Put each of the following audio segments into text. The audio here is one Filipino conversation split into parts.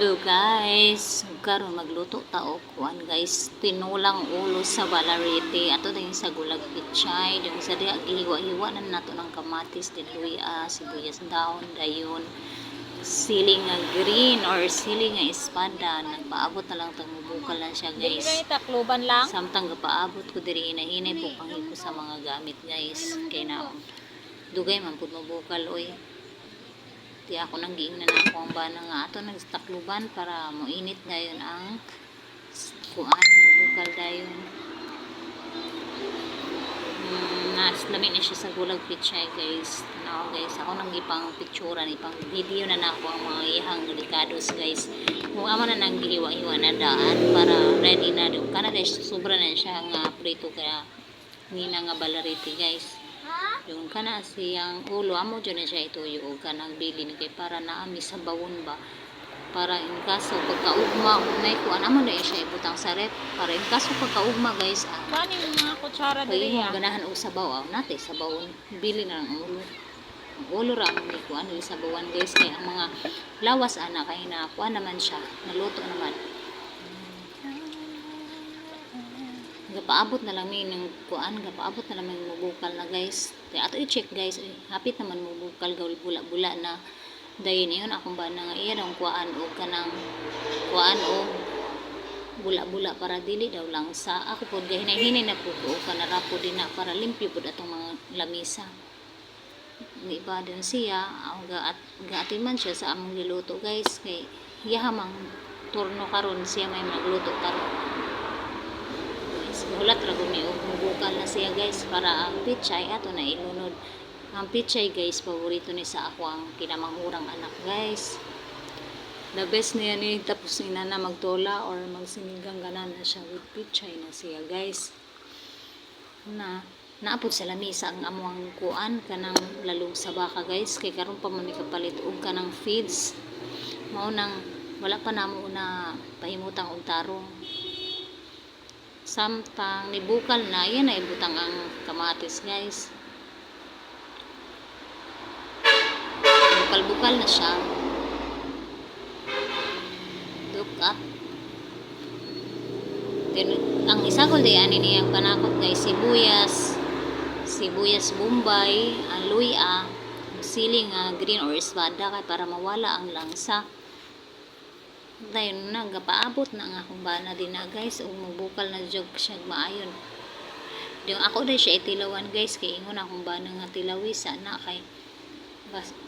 Hello guys, karon magluto ta og kuan guys, tinulang ulo sa balarete. Ato din sa gulag pichay, yung sa diha gihiwa-hiwa na nato ng kamatis, din luya, sibuyas daon, dayon, siling nga green or siling nga espada. Nagpaabot na lang tang mubukal na siya guys. Dili takluban lang. Samtang gapaabot ko diri inahinay po pangiko sa mga gamit guys. Kay na dugay man pud mabukal oy. Di ako nang giingnan ako ang bana nga ato nagtakluban para moinit dayon ang kuan bukal dayon. Naslamin na siya sa gulag pichay guys. Tanaw guys, ako nang ipang picturean, ipang video na nako ang mga ihang ricados guys. Kung amo na nang gihiwa-hiwa na daan para ready na do. Kana guys, sobra na siya nga prito kaya nina nga balariti guys. Yung kana siyang ulo amo dyan na siya ituyo o kanang bilin kay para naami sa bawon ba para in kaso pagkaugma unay ko anamo na siya ibutang sa rep para in kaso pagkaugma guys Kani yung mga kutsara pay dili ha. ganahan og sabaw nate sa bawon bili na ang ulo ra mo ni ko ano sa bawan guys kay ang mga lawas ana kay na kuan naman siya naluto naman. Gapaabot na lang mi ng kuan, gapaabot na lang mi mubukal na guys. Kaya ato i-check guys, hapit naman mubukal gawil bula-bula na. Dayon iyon akong ba nga iya dong kuan o kanang kuan o bula-bula para dili daw lang sa ako pod gahinay-hinay na pud o kanarapo din na para limpyo pud atong mga lamisa. Di ba din siya, gaati man siya sa among niluto guys kay yahamang turno karon siya may magluto karon. Hulat ra gumi og mubukal na siya guys para ang pichay ato na ilunod. Ang pichay guys paborito ni sa ako ang kinamangurang anak guys. The best niya ni tapos ni nana magtola or magsinigang ganan na siya with pichay na siya guys. Naapod sa lamisa ang amuang kuan kanang lalong sa baka guys kay karon pa man ni kapalit og kanang feeds. Mao nang wala pa namo na pahimutang og tarong. Samtang nibukal na, yan na ibutang ang kamatis guys. Bukal-bukal na siya. Dukat. Ang isa ko diyan ini ang panakot guys, sibuyas bombay, ang luya, siling green or espada kay para mawala ang langsa. Dayon na gapaabot na nga akong bana din na guys ug mubukal na jog siya maayon. Yung ako dai siya itilawan guys kay ingon akong bana nga tilawi sana kay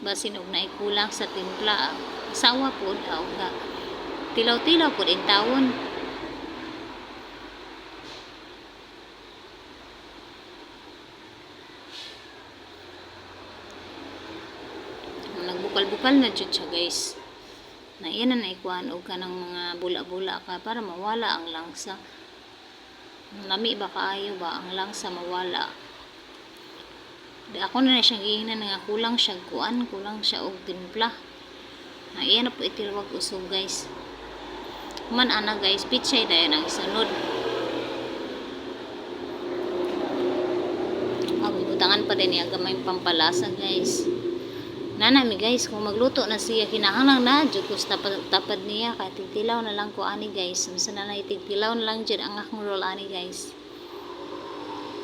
basin og naikulang sa timpla. Sawa pod ga tilaw-tilaw pod in tawon. Nagbukal-bukal na jud siya guys. Na iyan na ikuan og kanang mga bula-bula ka para mawala ang langsa. Lami ba kaayo ba ang langsa mawala? Di ako na siyang giingnan nga kulang siya kuan, kulang siya og timpla. Na iyan na po itilawag usog guys. Man ana guys, pichay dayon ang isunod. Ibutangan pa din niya gamay pampalasa guys. Nanami guys, kung magluto na siya, kinahanglan na jud ko tapad niya kay tigtilaw na lang ko ani guys. Unsa na lang itigtilaw na lang jud ang akong roll ani guys.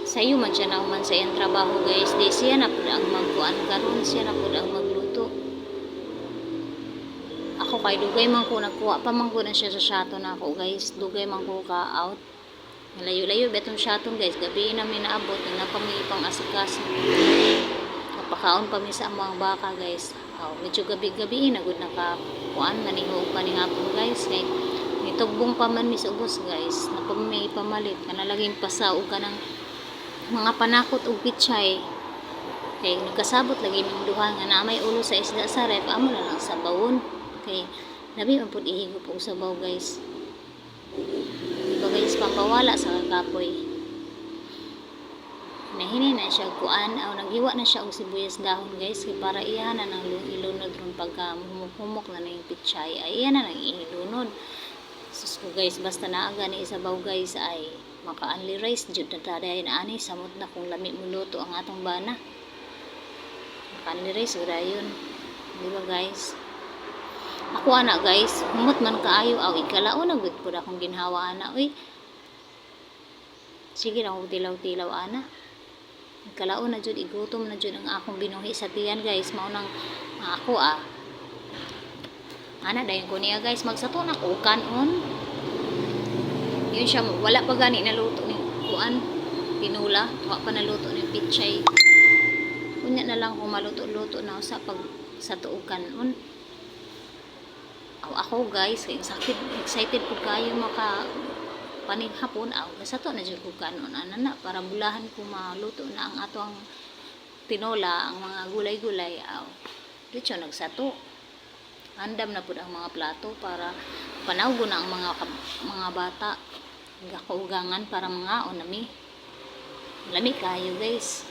Sayo man siya na human sa iyang trabaho guys. Di siya na pud ang magkuan karon, siya na pud ang magluto. Ako kay dugay man ko nagkuha pa man ko na siya sa shato na ako guys. Dugay man ko ka out. Layo-layo betong shaton guys. Gabi na mi naabot na kami pang asikaso. Pakaon pa mi sa among baka guys. Medyo gabi-gabi na gud nakakuan manihog pa ni hapon guys kay nitugbong pa man mi sa ubos guys. Napamay pamalit kana laging pasa og kanang mga panakot og pichay. Kay nagkasabot lagi mi duha nga na may ulo sa isda sa ref amo na lang sa bawon. Kay labi man pud ihigop og sabaw guys. Diba guys pampawala sa kapoy. Nahinay na siya kuan o naghiwa na siya og sibuyas dahon guys kay para iyan na nang ilunod ron pagka humok na yung pichay ay iyan na nang ilunod. Sus ko guys basta naaga ni isabaw guys ay maka-only rice jud na taday na ani samot na kung lami mo luto ang atong bana. Maka-only rice ura yun. Di ba guys? Ako ana guys, humot man kaayo aw ikalaon na gud pud akong ginhawa ana uy. Sige ra ko tilaw-tilaw ana. Ikalaon na jud igutom na jud ang akong binuhi sa tiyan guys, mao nang ako ana dayon ko niya guys magsato na ko kanon. Yun siya wala pa gani naluto ni kuan tinula, wa pa naluto ni pichay. Unya na lang kung maluto-luto na sa pag sa tuukan on. Ako guys, excited po kayo maka panig hapon sa to na jud ko kanon ana para bulahan ko maluto na ang atong tinola, ang mga gulay-gulay diretso nagsato. Andam na pud ang mga plato para panawgo na ang mga bata gakaugangan para mga nami. Lami kayo guys.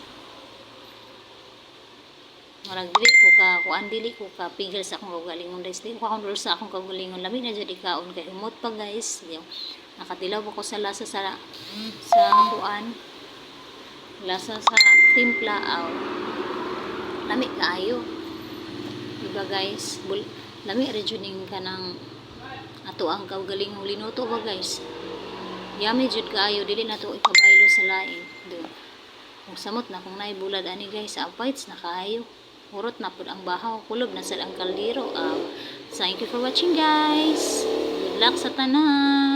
Marag dili ko ka kuan dili ko ka pigil sa akong kagalingon guys. Dili ko kontrol sa akong kagalingon. Lami na jud ikaon kay humot pa guys. Nakatilaw ko sa lasa sa kuan. Lasa sa timpla lami kaayo. Diba guys? Lami ra jud ning kanang ato ang kagalingon linuto ba guys? Yummy jud kaayo dili na to ikabaylo sa lain. Kung samot na kung naibulad ani guys, fights na kaayo. Urot na pud ang bahaw, kulob na sa ang kaldero. Thank you for watching guys. Good luck sa tanan.